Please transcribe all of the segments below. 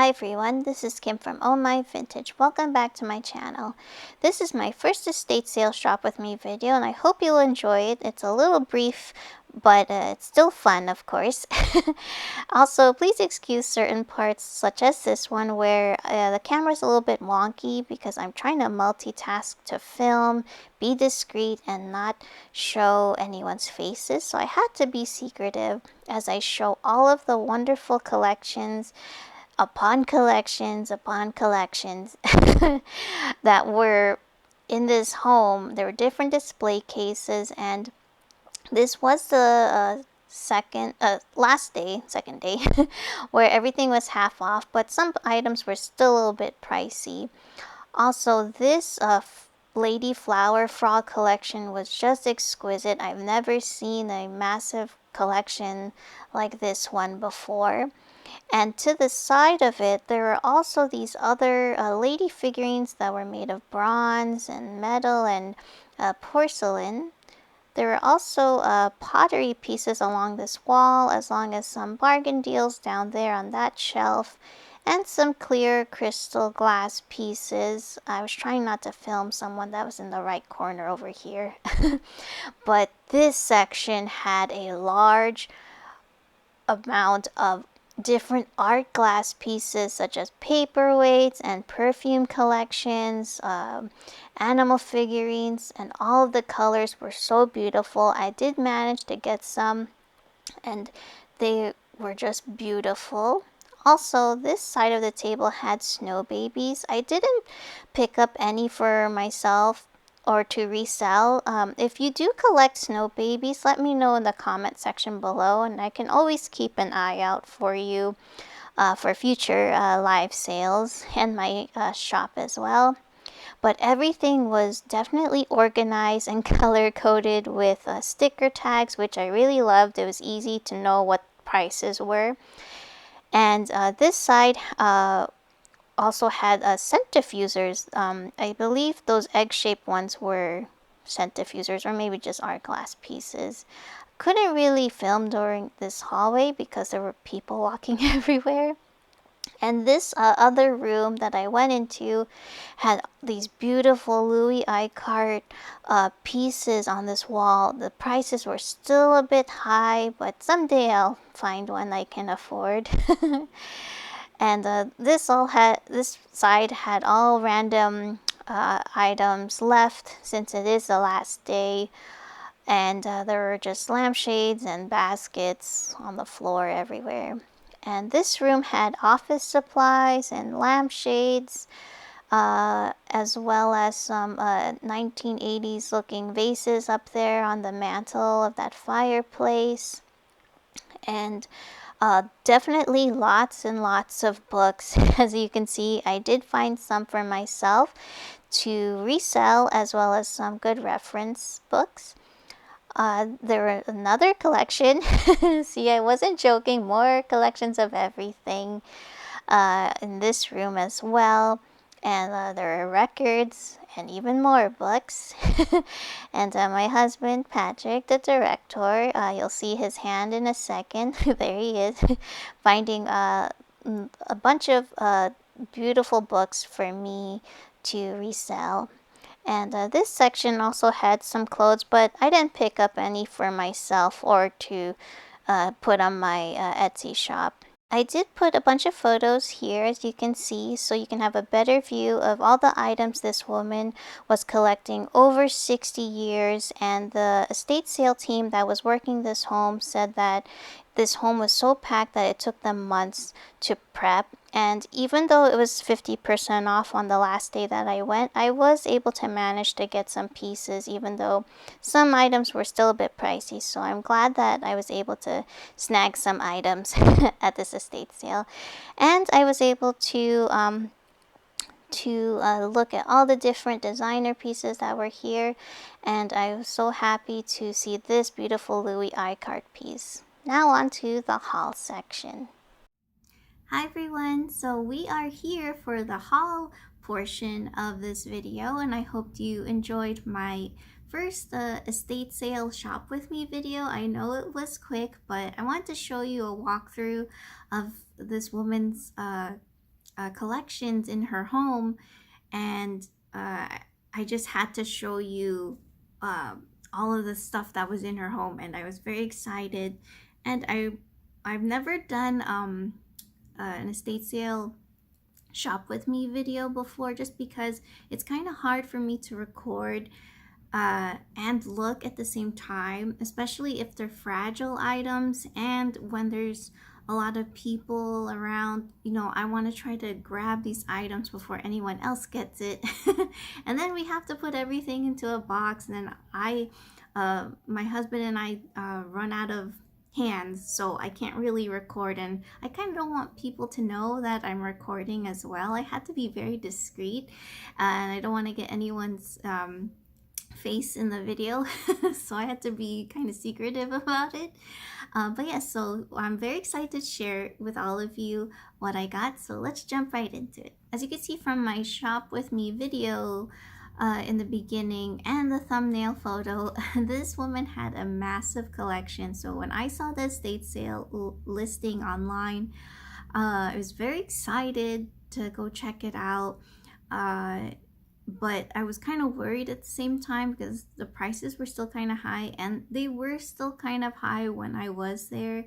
Hi everyone, this is Kim from Oh My Vintage. Welcome back to my channel. This is my first estate sale shop with me video and I hope you'll enjoy it. It's a little brief, but it's still fun, of course. Also, please excuse certain parts such as this one where the camera is a little bit wonky because I'm trying to multitask to film, be discreet, and not show anyone's faces. So I had to be secretive as I show all of the wonderful collections upon collections that were in this home. There were different display cases, and this was the second day where everything was half off, but some items were still a little bit pricey. Also, this lady flower frog collection was just exquisite. I've never seen a massive collection like this one before. And to the side of it, there are also these other lady figurines that were made of bronze and metal and porcelain. There are also pottery pieces along this wall, as long as some bargain deals down there on that shelf, and some clear crystal glass pieces. I was trying not to film someone that was in the right corner over here. But this section had a large amount of different art glass pieces such as paperweights and perfume collections, animal figurines, and all of the colors were so beautiful. I did manage to get some and they were just beautiful. Also, this side of the table had snow babies. I didn't pick up any for myself or to resell. If you do collect snow babies, let me know in the comment section below, and I can always keep an eye out for you for future live sales and my shop as well. But everything was definitely organized and color coded with sticker tags, which I really loved. It was easy to know what prices were. And this side also had centrifugers. I believe those egg-shaped ones were centrifugers, or maybe just art glass pieces. Couldn't really film during this hallway because there were people walking everywhere. And this other room that I went into had these beautiful Louis Icart pieces on this wall. The prices were still a bit high, but someday I'll find one I can afford. And this side had all random items left since it is the last day. And there were just lampshades and baskets on the floor everywhere. And this room had office supplies and lampshades, as well as some 1980s looking vases up there on the mantle of that fireplace. And definitely lots and lots of books. As you can see, I did find some for myself to resell, as well as some good reference books. There were another collection. See, I wasn't joking. More collections of everything in this room as well. And there are records and even more books. And my husband, Patrick, the director, you'll see his hand in a second. There he is, finding a bunch of beautiful books for me to resell. And this section also had some clothes, but I didn't pick up any for myself or to put on my Etsy shop. I did put a bunch of photos here, as you can see, so you can have a better view of all the items this woman was collecting over 60 years. And the estate sale team that was working this home said that this home was so packed that it took them months to prep. And even though it was 50% off on the last day that I went, I was able to manage to get some pieces, even though some items were still a bit pricey. So I'm glad that I was able to snag some items at this estate sale. And I was able to look at all the different designer pieces that were here. And I was so happy to see this beautiful Louis Icart piece. Now on to the haul section. Hi everyone, so we are here for the haul portion of this video, and I hope you enjoyed my first estate sale shop with me video. I know it was quick, but I wanted to show you a walkthrough of this woman's collections in her home, and I just had to show you all of the stuff that was in her home, and I was very excited. And I've never done an estate sale shop with me video before, just because it's kind of hard for me to record and look at the same time, especially if they're fragile items and when there's a lot of people around. I want to try to grab these items before anyone else gets it. And then we have to put everything into a box, and then my husband and I run out of hands, so I can't really record, and I kind of don't want people to know that I'm recording as well. I had to be very discreet, and I don't want to get anyone's face in the video. So I had to be kind of secretive about it. But yeah, so I'm very excited to share with all of you what I got. So let's jump right into it. As you can see from my shop with me video in the beginning and the thumbnail photo, this woman had a massive collection. So when I saw the estate sale listing online, I was very excited to go check it out. But I was kind of worried at the same time because the prices were still kind of high, and they were still kind of high when I was there.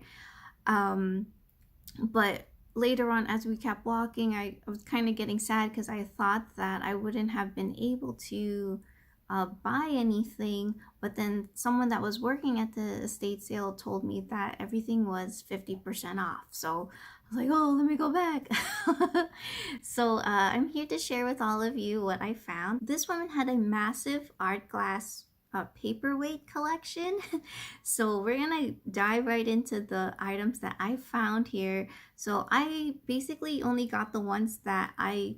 But later on, as we kept walking, I was kind of getting sad because I thought that I wouldn't have been able to buy anything. But then someone that was working at the estate sale told me that everything was 50% off. So I was like, oh, let me go back. So I'm here to share with all of you what I found. This woman had a massive art glass paperweight collection. So we're gonna dive right into the items that I found here. So I basically only got the ones that I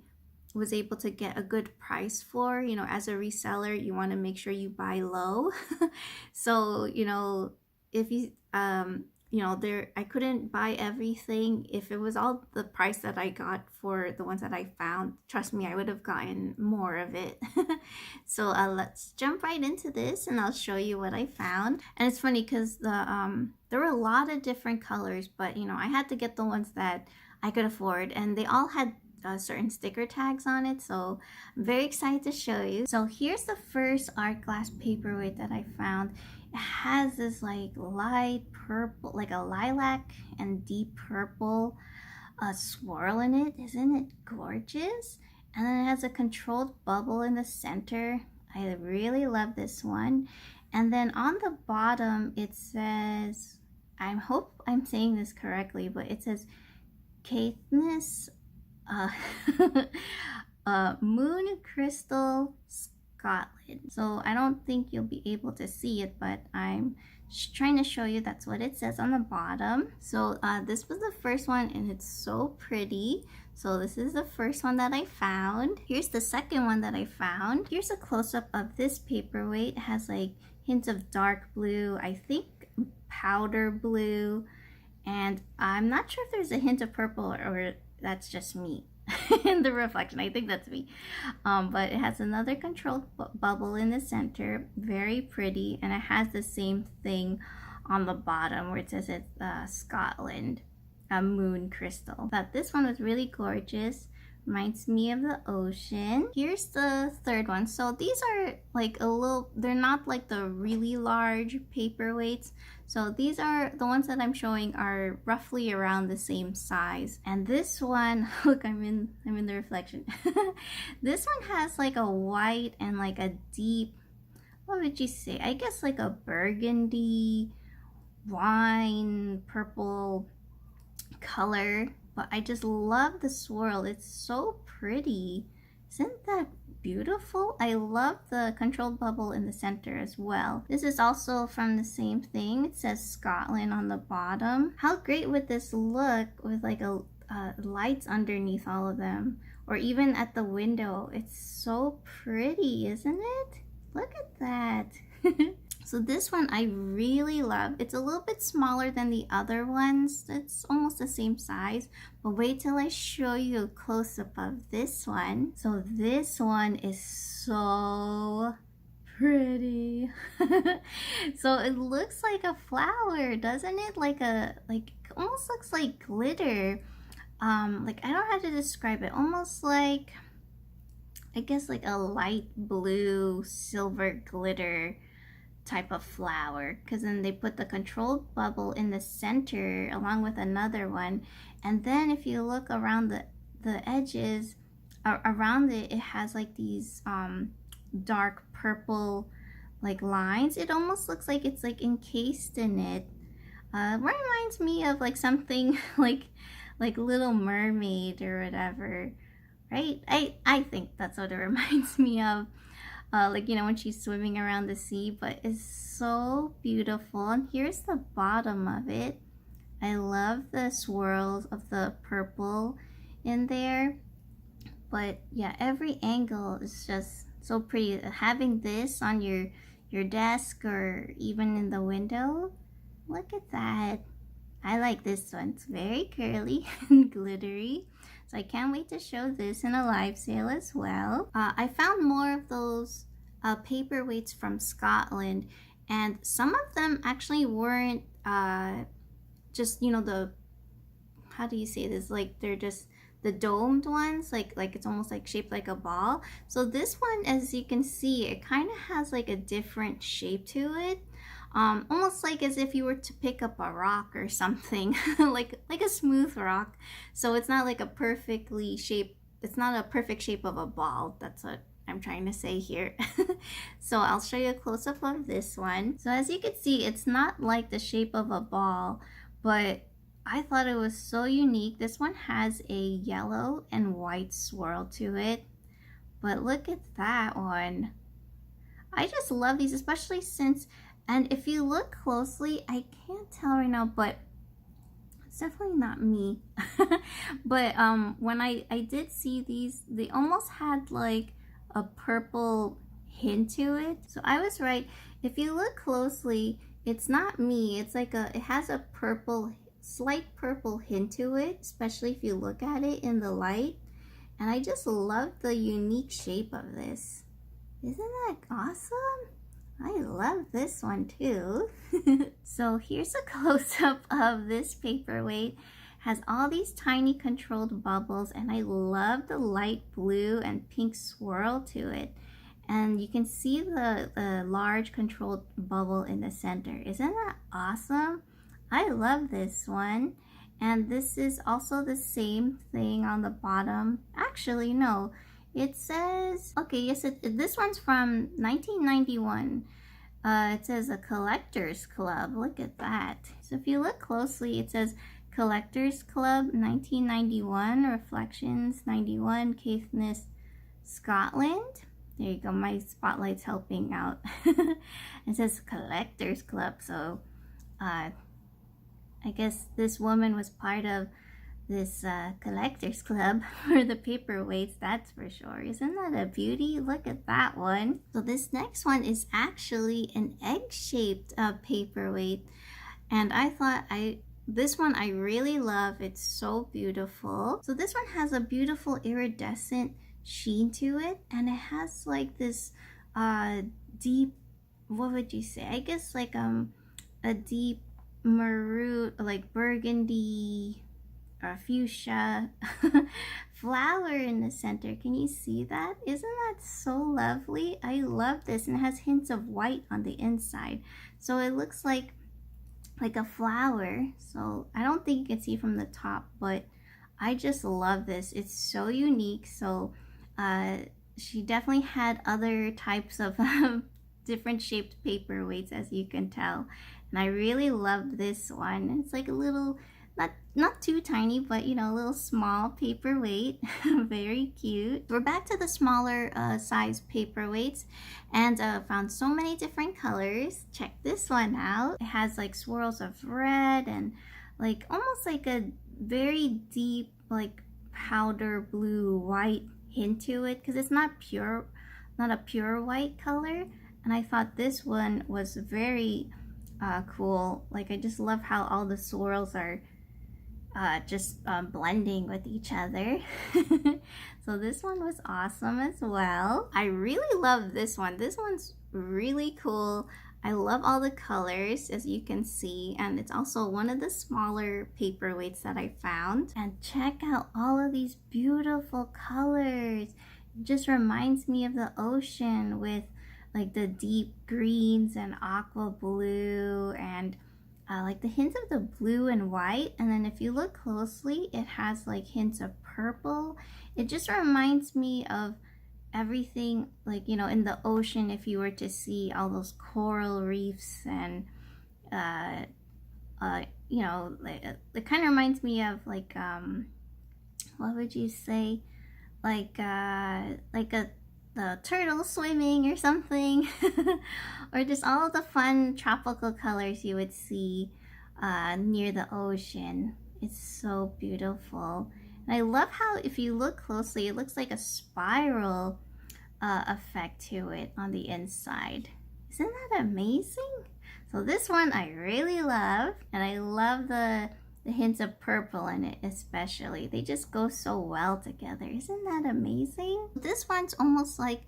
was able to get a good price for. As a reseller, you want to make sure you buy low. So if you there, I couldn't buy everything. If it was all the price that I got for the ones that I found, trust me, I would have gotten more of it. So let's jump right into this, and I'll show you what I found. And it's funny because there were a lot of different colors, but I had to get the ones that I could afford, and they all had certain sticker tags on it. So I'm very excited to show you. So here's the first art glass paperweight that I found. It has this like light purple, like a lilac and deep purple swirl in it. Isn't it gorgeous? And then it has a controlled bubble in the center. I really love this one. And then on the bottom it says, I hope I'm saying this correctly, but it says Caithness Moon Crystal Scotland. So I don't think you'll be able to see it, but I'm trying to show you that's what it says on the bottom. So this was the first one, and it's so pretty. So this is the first one that I found. Here's the second one that I found. Here's a close-up of this paperweight. It has like hints of dark blue, I think powder blue, and I'm not sure if there's a hint of purple or that's just me in the reflection. I think that's me. But it has another controlled bubble in the center, very pretty, and it has the same thing on the bottom where it says it's Scotland, a moon crystal. But this one was really gorgeous. Reminds me of the ocean. Here's the third one. So these are like they're not like the really large paperweights. So these are the ones that I'm showing are roughly around the same size. And this one, look, I'm in the reflection. This one has like a white and like a deep, what would you say? I guess like a burgundy, wine, purple color. But I just love the swirl. It's so pretty. Isn't that beautiful? I love the controlled bubble in the center as well. This is also from the same thing. It says Scotland on the bottom. How great would this look with like a lights underneath all of them, or even at the window? It's so pretty, isn't it? Look at that. So this one I really love. It's a little bit smaller than the other ones. It's almost the same size, but wait till I show you a close-up of this one. So this one is so pretty. So it looks like a flower, doesn't it? Like almost looks like glitter. like, I don't know how to describe it, almost like, I guess like a light blue silver glitter type of flower, because then they put the controlled bubble in the center along with another one, and then if you look around the edges around it, it has like these dark purple like lines. It almost looks like it's like encased in it. Reminds me of like something like Little Mermaid or whatever, right? I think that's what it reminds me of. Like, you know, when she's swimming around the sea, but it's so beautiful. And here's the bottom of it. I love the swirls of the purple in there. But yeah, every angle is just so pretty. Having this on your desk or even in the window, look at that. I like this one. It's very curly and glittery. So I can't wait to show this in a live sale as well. I found more of those paperweights from Scotland, and some of them actually weren't just, you know, the, how do you say this? Like, they're just the domed ones, like it's almost like shaped like a ball. So this one, as you can see, it kind of has like a different shape to it. Almost like as if you were to pick up a rock or something, like a smooth rock. So it's not like a perfectly shaped, it's not a perfect shape of a ball. That's what I'm trying to say here. So I'll show you a close-up of this one. So as you can see, it's not like the shape of a ball, but I thought it was so unique. This one has a yellow and white swirl to it, but look at that one. I just love these, especially since, and if you look closely, I can't tell right now, but it's definitely not me. But when I did see these, they almost had like a purple hint to it. So I was right. If you look closely, it's not me. It's like it has a purple, slight purple hint to it, especially if you look at it in the light. And I just love the unique shape of this. Isn't that awesome? I love this one too. So here's a close-up of this paperweight. Has all these tiny controlled bubbles, and I love the light blue and pink swirl to it. And you can see the large controlled bubble in the center. Isn't that awesome? I love this one. And this is also the same thing on the bottom. Actually, no. It says, okay, yes, this one's from 1991. It says a collector's club. Look at that. So if you look closely, it says Collectors Club 1991, Reflections 91, Caithness, Scotland. There you go, my spotlight's helping out. It says Collectors Club, so I guess this woman was part of this collectors club for the paperweights, that's for sure. Isn't that a beauty? Look at that one. So this next one is actually an egg-shaped paperweight, and I thought this one I really love. It's so beautiful. So this one has a beautiful iridescent sheen to it, and it has like this deep, what would you say? I guess like a deep maroon, like burgundy or fuchsia flower in the center. Can you see that? Isn't that so lovely? I love this, and it has hints of white on the inside, so it looks like a flower. So I don't think you can see from the top, but I just love this. It's so unique. So she definitely had other types of different shaped paperweights, as you can tell, and I really loved this one. It's like a little, not too tiny, but you know, a little small paperweight. Very cute. We're back to the smaller size paperweights, and found so many different colors. Check this one out. It has like swirls of red and like almost like a very deep like powder blue white hint to it, because it's not a pure white color. And I thought this one was very cool. Like, I just love how all the swirls are just blending with each other. So this one was awesome as well. I really love this one. This one's really cool. I love all the colors, as you can see, and it's also one of the smaller paperweights that I found. And check out all of these beautiful colors. It just reminds me of the ocean with like the deep greens and aqua blue and like the hints of the blue and white. And then if you look closely, it has like hints of purple. It just reminds me of everything, like, you know, in the ocean, if you were to see all those coral reefs and you know, like, it kind of reminds me of like what would you say, like a the turtle swimming or something. Or just all of the fun tropical colors you would see near the ocean. It's so beautiful. And I love how, if you look closely, it looks like a spiral effect to it on the inside. Isn't that amazing? So this one I really love, and I love the hints of purple in it especially. They just go so well together. Isn't that amazing? This one's almost like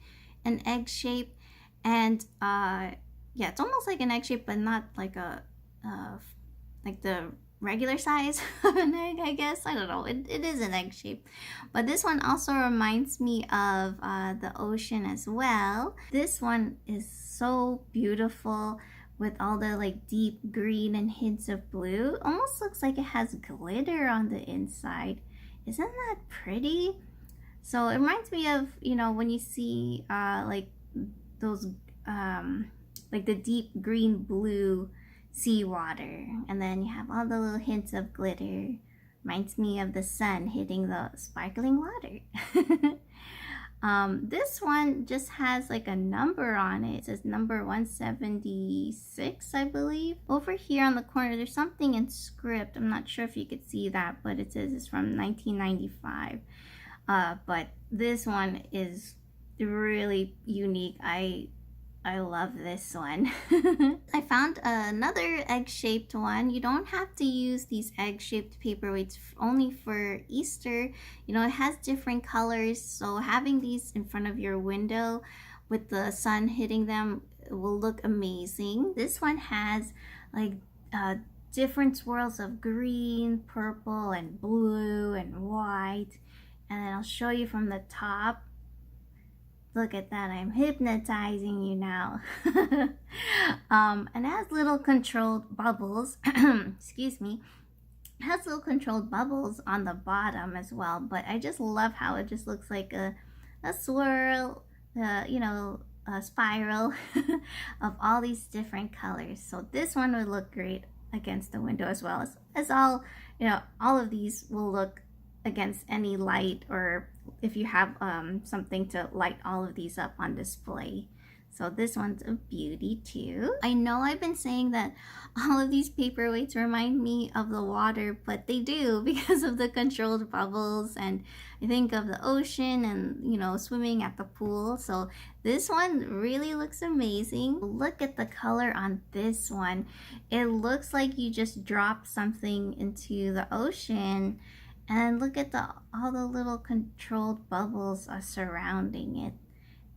an egg shape, and yeah, it's almost like an egg shape, but not like a like the regular size of an egg, I guess. I don't know. It is an egg shape. But this one also reminds me of the ocean as well. This one is so beautiful with all the like deep green and hints of blue. Almost looks like it has glitter on the inside. Isn't that pretty? So it reminds me of, you know, when you see like those like the deep green blue seawater, and then you have all the little hints of glitter. Reminds me of the sun hitting the sparkling water. This one just has like a number on it. It says number 176, I believe. Over here on the corner, there's something in script. I'm not sure if you could see that, but it says it's from 1995. But this one is really unique. I love this one. I found another egg-shaped one. You don't have to use these egg-shaped paperweights only for Easter. You know, it has different colors, so having these in front of your window with the sun hitting them will look amazing. This one has like different swirls of green, purple, and blue, and white. And then I'll show you from the top. Look at that, I'm hypnotizing you now. And it has little controlled bubbles. Excuse me. It has little controlled bubbles on the bottom as well, but I just love how it just looks like a swirl, you know, a spiral of all these different colors. So this one would look great against the window as well as all, you know, all of these will look against any light, or if you have something to light all of these up on display. So this one's a beauty too. I know I've been saying that all of these paperweights remind me of the water, but they do because of the controlled bubbles, and I think of the ocean and, you know, swimming at the pool. So this one really looks amazing. Look at the color on this one. It looks like you just dropped something into the ocean. And look at all the little controlled bubbles surrounding it.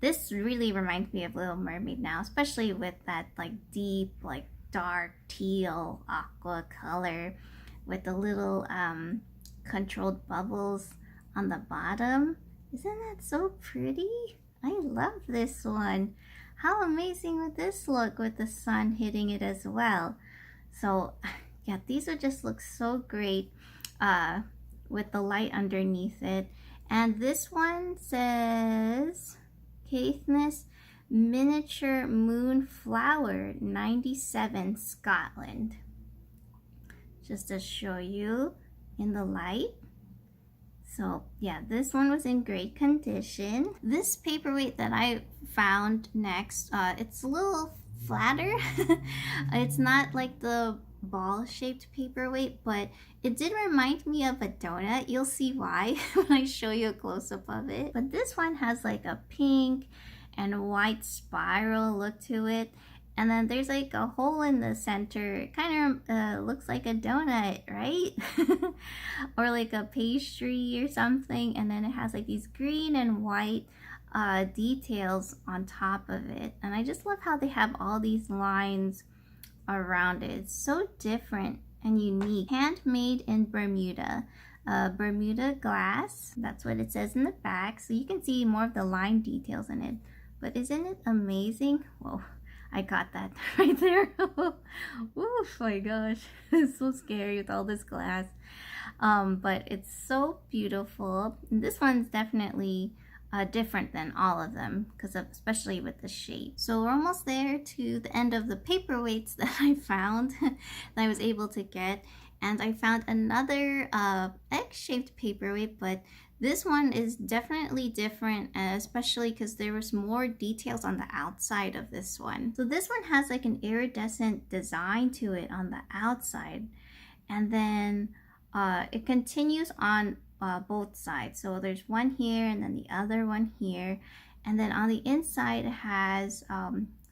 This really reminds me of Little Mermaid now, especially with that like deep, like dark teal aqua color with the little controlled bubbles on the bottom. Isn't that so pretty? I love this one. How amazing would this look with the sun hitting it as well? So yeah, these would just look so great with the light underneath it. And this one says Caithness Miniature Moon Flower 97 Scotland. Just to show you in the light. So yeah, this one was in great condition. This paperweight that I found next, it's a little flatter. It's not like the ball-shaped paperweight, but it did remind me of a donut. You'll see why when I show you a close-up of it. But this one has like a pink and white spiral look to it, and then there's like a hole in the center. It kind of looks like a donut, right? Or like a pastry or something. And then it has like these green and white details on top of it. And I just love how they have all these lines around it. It's so different and unique. Handmade in Bermuda. Bermuda glass, that's what it says in the back. So you can see more of the line details in it. But isn't it amazing? Whoa, I got that right there. Oof, my gosh, it's so scary with all this glass. But it's so beautiful. And this one's definitely different than all of them, because especially with the shape. So we're almost there to the end of the paperweights that I found that I was able to get. And I found another egg-shaped paperweight, but this one is definitely different, especially because there was more details on the outside of this one. So this one has like an iridescent design to it on the outside, and then it continues on both sides. So there's one here and then the other one here, and then on the inside it has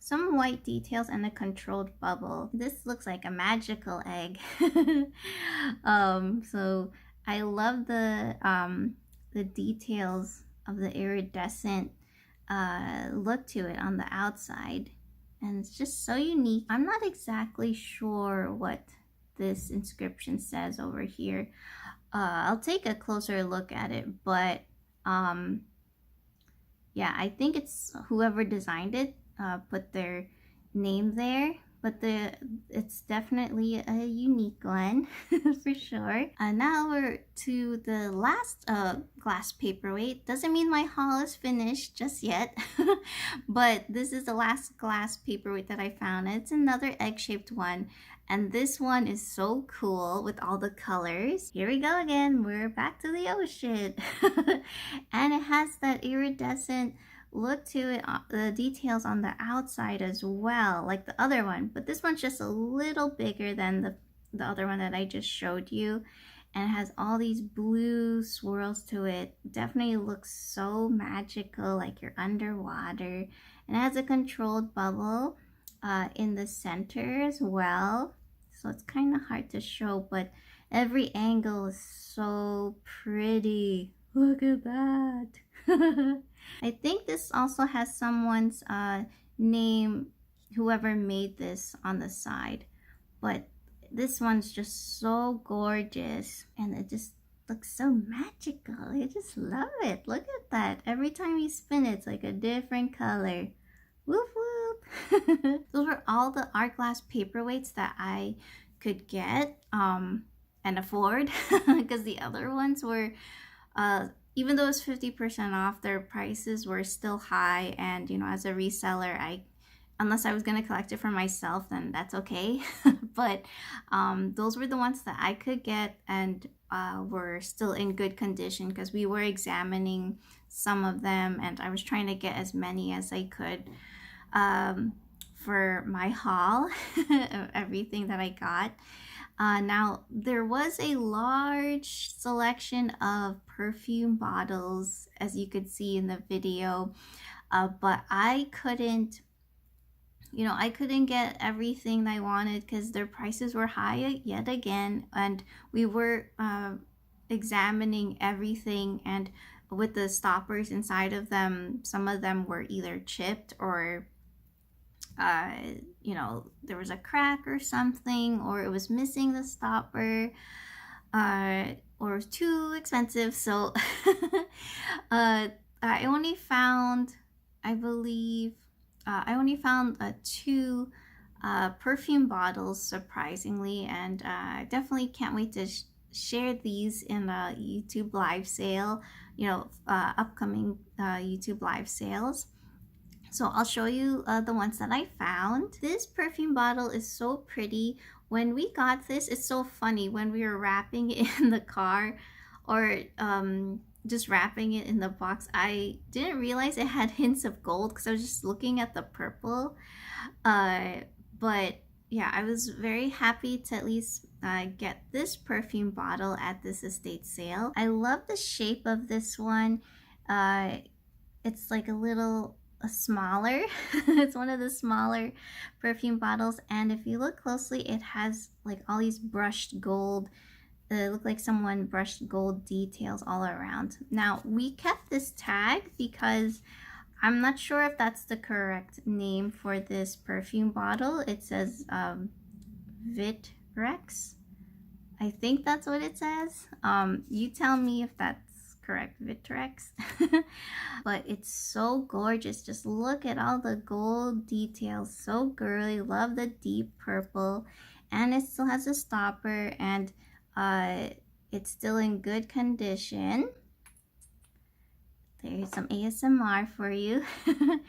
some white details and a controlled bubble. This looks like a magical egg. So I love the details of the iridescent look to it on the outside, and it's just so unique. I'm not exactly sure what this inscription says over here. I'll take a closer look at it, but yeah, I think it's whoever designed it put their name there, but it's definitely a unique one for sure. Now we're to the last glass paperweight. Doesn't mean my haul is finished just yet, but this is the last glass paperweight that I found. It's another egg-shaped one, and this one is so cool with all the colors. Here we go again, we're back to the ocean. And it has that iridescent look to it, the details on the outside as well, like the other one, but this one's just a little bigger than the other one that I just showed you, and it has all these blue swirls to it. Definitely looks so magical, like you're underwater, and it has a controlled bubble in the center as well, so it's kind of hard to show, but every angle is so pretty. Look at that. I think this also has someone's name, whoever made this, on the side, but this one's just so gorgeous, and it just looks so magical. I just love it. Look at that. Every time you spin it, it's like a different color. Whoop whoop. Those were all the art glass paperweights that I could get and afford, because the other ones were even though it's 50% off, their prices were still high. And you know, as a reseller, unless I was gonna collect it for myself, then that's okay. But those were the ones that I could get, and were still in good condition, because we were examining some of them, and I was trying to get as many as I could for my haul of everything that I got. Now, there was a large selection of perfume bottles, as you could see in the video, but I couldn't get everything I wanted, because their prices were high yet again, and we were examining everything, and with the stoppers inside of them, some of them were either chipped, or there was a crack or something, or it was missing the stopper, or it was too expensive. So I only found, I believe, two perfume bottles, surprisingly, and I definitely can't wait to share these in a YouTube live sale, upcoming YouTube live sales. So I'll show you the ones that I found. This perfume bottle is so pretty. When we got this, it's so funny, when we were wrapping it in the car, or just wrapping it in the box, I didn't realize it had hints of gold, because I was just looking at the purple. But yeah, I was very happy to at least get this perfume bottle at this estate sale. I love the shape of this one. It's like a smaller. It's one of the smaller perfume bottles, and if you look closely, it has like all these brushed gold. It looked like someone brushed gold details all around. Now, we kept this tag because I'm not sure if that's the correct name for this perfume bottle. It says Vitrex. I think that's what it says. You tell me if that's correct, Vitrex. But it's so gorgeous. Just look at all the gold details. So girly. Love the deep purple. And it still has a stopper, and it's still in good condition. There's some ASMR for you.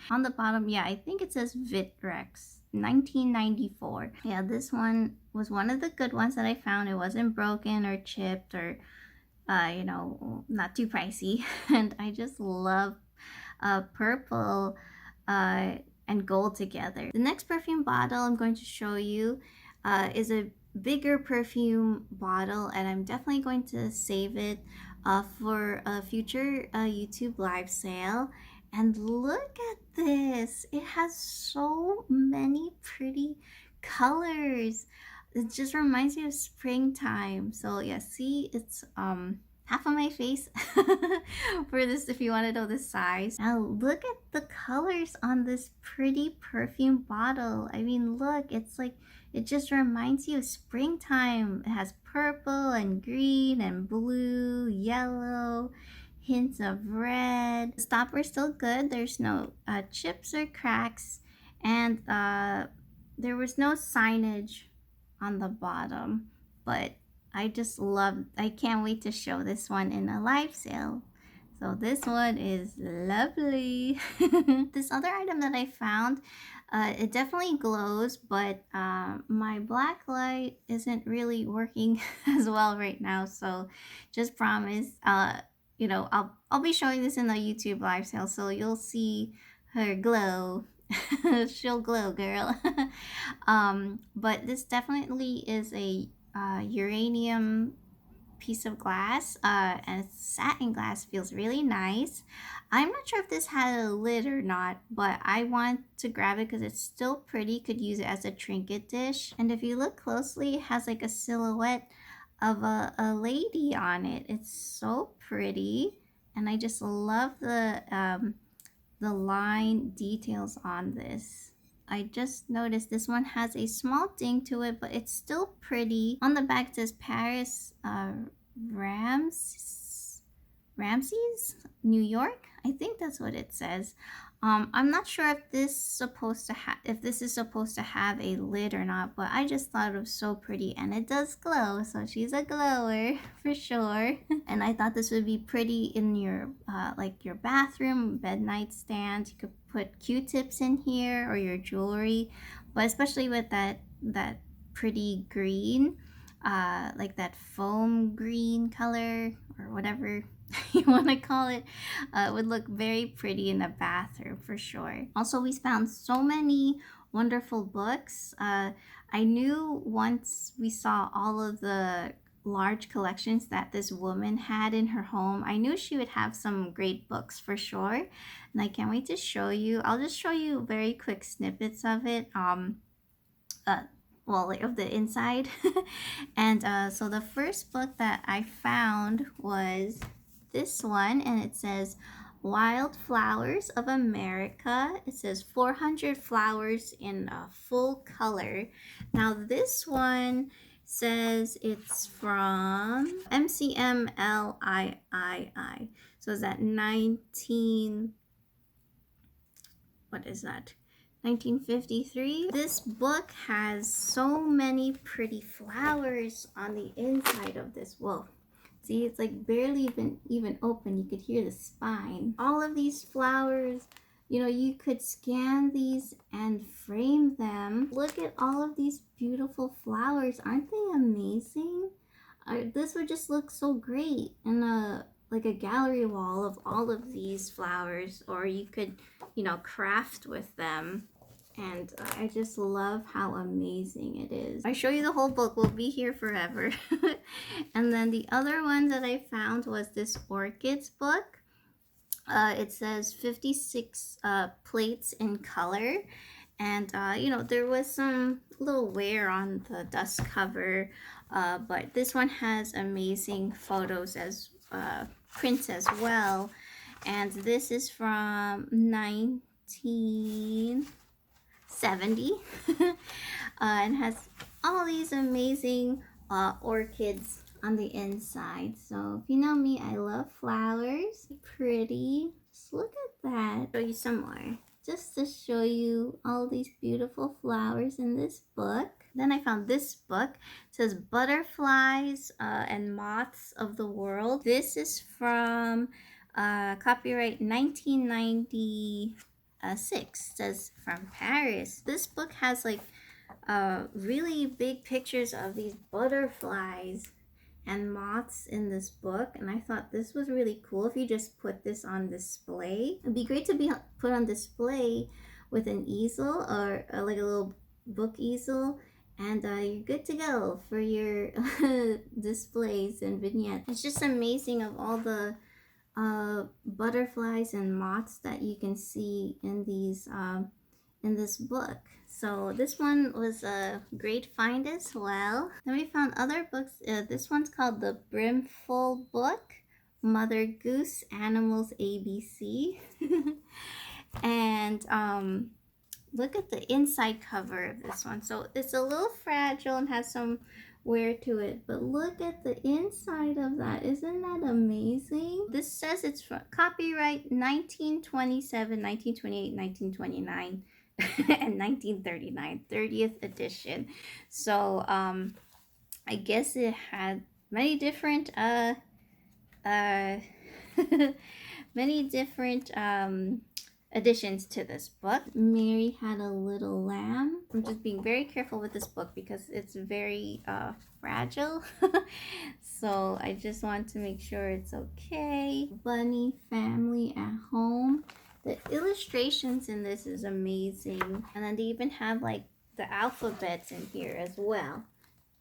On the bottom, yeah, I think it says Vitrex 1994. Yeah, this one was one of the good ones that I found. It wasn't broken or chipped or you know, not too pricey. And I just love purple and gold together. The next perfume bottle I'm going to show you is a bigger perfume bottle, and I'm definitely going to save it for a future YouTube live sale. And look at this, it has so many pretty colors. It just reminds me of springtime. So yeah, see, it's half of my face for this if you want to know the size. Now look at the colors on this pretty perfume bottle. I mean, look, it's like, it just reminds you of springtime. It has purple and green and blue, yellow, hints of red. The stopper's still good. There's no chips or cracks, and there was no signage on the bottom, but I just love, I can't wait to show this one in a live sale. So this one is lovely. This other item that I found, it definitely glows, but my black light isn't really working as well right now. So just promise, you know, I'll be showing this in the YouTube live sale, so you'll see her glow. She'll glow, girl. But this definitely is a uranium piece of glass, and satin glass, feels really nice. I'm not sure if this had a lid or not, but I want to grab it because it's still pretty. Could use it as a trinket dish. And if you look closely, it has like a silhouette of a lady on it. It's so pretty, and I just love the line details on this. I just noticed this one has a small ding to it, but it's still pretty. On the back it says Paris, Ramses, New York. I think that's what it says. I'm not sure if this is supposed to have a lid or not, but I just thought it was so pretty, and it does glow, so she's a glower for sure. And I thought this would be pretty in your like your bathroom, bed nightstand. You could put Q-tips in here or your jewelry, but especially with that pretty green, like that foam green color or whatever you want to call it, would look very pretty in the bathroom for sure. Also, we found so many wonderful books. I knew once we saw all of the large collections that this woman had in her home, I knew she would have some great books for sure, and I can't wait to show you. I'll just show you very quick snippets of it. Well, like of the inside. And so the first book that I found was this one, and it says Wild Flowers of America. It says 400 flowers in full color. Now this one says it's from MCMLIII. So is that 19, what is that? 1953. This book has so many pretty flowers on the inside of this. Whoa. See, it's like barely even open. You could hear the spine. All of these flowers, you know, you could scan these and frame them. Look at all of these beautiful flowers. Aren't they amazing? This would just look so great in like a gallery wall of all of these flowers, or you could, you know, craft with them. And I just love how amazing it is. I show you the whole book, we'll be here forever. And then the other one that I found was this orchids book. It says 56 plates in color, and you know, there was some little wear on the dust cover, but this one has amazing photos as prints as well. And this is from 1970. And has all these amazing orchids on the inside. So if you know me, I love flowers. Pretty. Just look at that. Show you some more. Just to show you all these beautiful flowers in this book. Then I found this book. It says Butterflies and Moths of the World. This is from copyright 1996. It says from Paris. This book has like really big pictures of these butterflies and moths in this book, and I thought this was really cool if you just put this on display. It'd be great to be put on display with an easel or like a little book easel, and you're good to go for your displays and vignettes. It's just amazing of all the butterflies and moths that you can see in these in this book. So this one was a great find as well. Then we found other books. This one's called The Brimful Book, Mother Goose Animals ABC. And look at the inside cover of this one. So it's a little fragile and has some wear to it, but look at the inside of that. Isn't that amazing? This says it's from copyright 1927, 1928, 1929 and 1939, 30th edition. So I guess it had many different many different additions to this book. Mary Had a Little Lamb. I'm just being very careful with this book because it's very fragile. So I just want to make sure it's okay. Bunny Family at Home. The illustrations in this is amazing. And then they even have like the alphabets in here as well.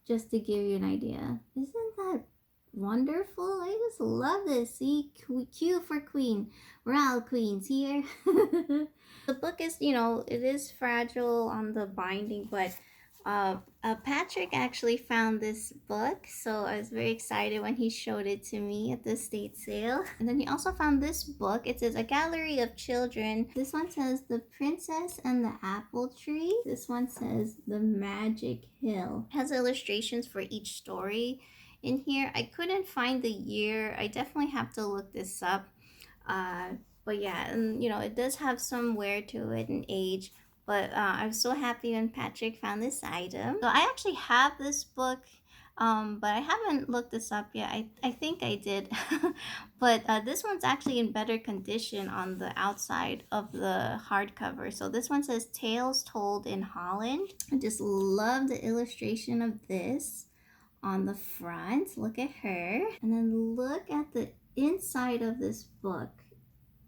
Just to give you an idea. Isn't that wonderful? I just love this. See, Q for Queen. We're all queens here. The book is, you know, it is fragile on the binding, but Patrick actually found this book, so I was very excited when he showed it to me at the estate sale. And then he also found this book. It says A Gallery of Children. This one says The Princess and the Apple Tree. This one says The Magic Hill. It has illustrations for each story in here. I couldn't find the year. I definitely have to look this up. But yeah, and you know, it does have some wear to it and age. But I was so happy when Patrick found this item. So I actually have this book, but I haven't looked this up yet. I think I did. But this one's actually in better condition on the outside of the hardcover. So this one says Tales Told in Holland. I just love the illustration of this on the front. Look at her. And then look at the inside of this book.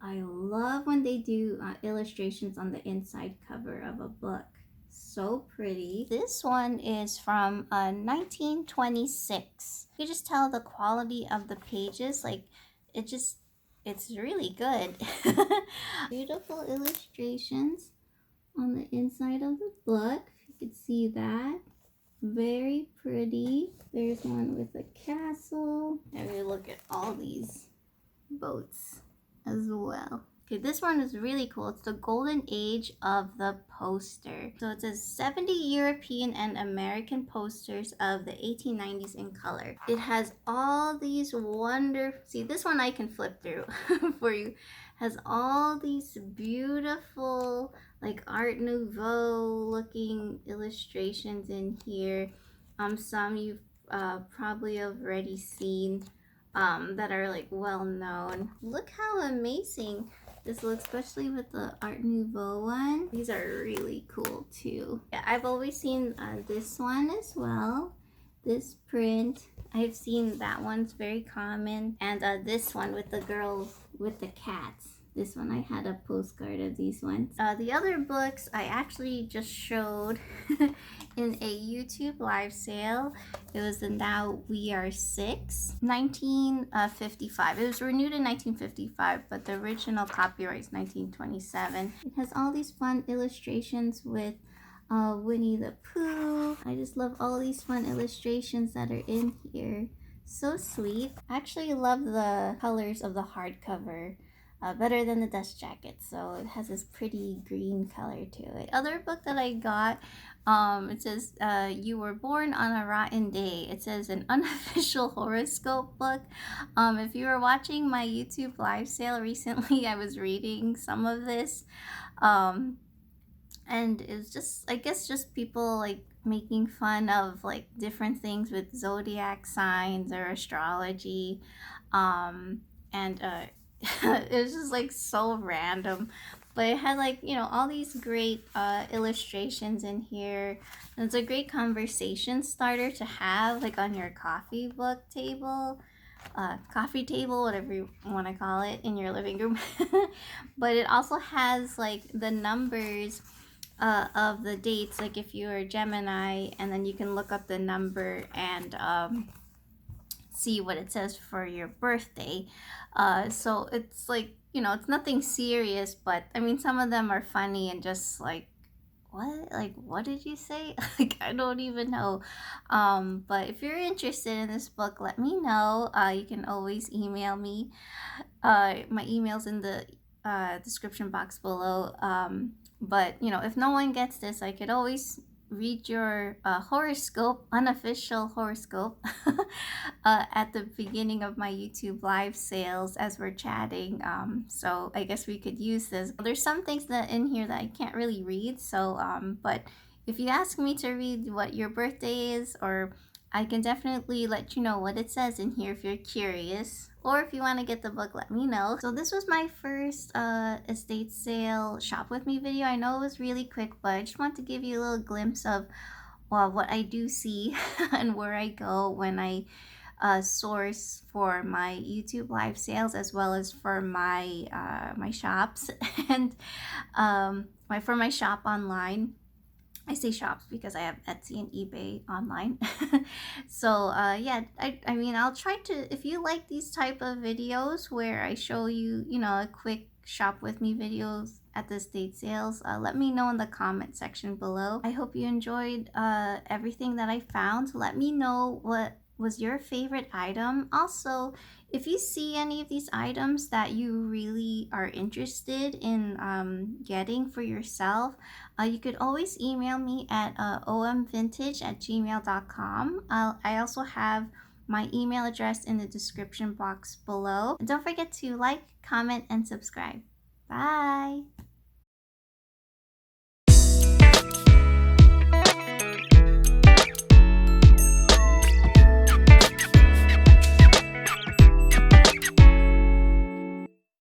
I love when they do illustrations on the inside cover of a book. So pretty. This one is from 1926. You just tell the quality of the pages, like it's really good. Beautiful illustrations on the inside of the book. You can see that. Very pretty. There's one with a castle. And we look at all these boats as well. Okay, this one is really cool. It's the golden age of the poster. So it says 70 European and American posters of the 1890s in color. It has all these see, this one I can flip through for you. Has all these beautiful like Art Nouveau looking illustrations in here. Some you've probably already seen that are like well known. Look how amazing this looks, especially with the Art Nouveau one. These are really cool too. Yeah, I've always seen this one as well. This print, I've seen that one's very common. And this one with the girls with the cats. This one, I had a postcard of these ones. The other books I actually just showed in a YouTube live sale. It was the Now We Are Six, 1955. It was renewed in 1955, but the original copyright is 1927. It has all these fun illustrations with Winnie the Pooh. I just love all these fun illustrations that are in here. So sweet. I actually love the colors of the hardcover. better than the dust jacket. So it has this pretty green color to it. Other book that I got, it says You Were Born on a Rotten Day. It says an unofficial horoscope book. If you were watching my YouTube live sale recently, I was reading some of this. And it's just, I guess, just people like making fun of like different things with zodiac signs or astrology. And it was just like so random, but it had like, you know, all these great illustrations in here, and it's a great conversation starter to have like on your coffee table, whatever you want to call it, in your living room. But it also has like the numbers of the dates, like if you're a Gemini, and then you can look up the number and see what it says for your birthday. So it's like, you know, it's nothing serious, but I mean, some of them are funny and just like, what did you say? Like, I don't even know. But if you're interested in this book, let me know. You can always email me. My email's in the description box below. But you know, if no one gets this, I could always read your horoscope, unofficial horoscope, at the beginning of my YouTube live sales as we're chatting. So I guess we could use this. There's some things that in here that I can't really read. So, but if you ask me to read what your birthday is, or I can definitely let you know what it says in here if you're curious. Or if you want to get the book, let me know. So this was my first estate sale shop with me video. I know it was really quick, but I just want to give you a little glimpse of, well, what I do see and where I go when I source for my YouTube live sales, as well as for my my shops and for my shop online. I say shops because I have Etsy and eBay online. So yeah, I mean, I'll try to, if you like these type of videos where I show you, you know, a quick shop with me videos at the estate sales, let me know in the comment section below. I hope you enjoyed everything that I found. Let me know what was your favorite item. Also, if you see any of these items that you really are interested in getting for yourself, you could always email me at omvintage@gmail.com. I also have my email address in the description box below. And don't forget to like, comment, and subscribe. Bye!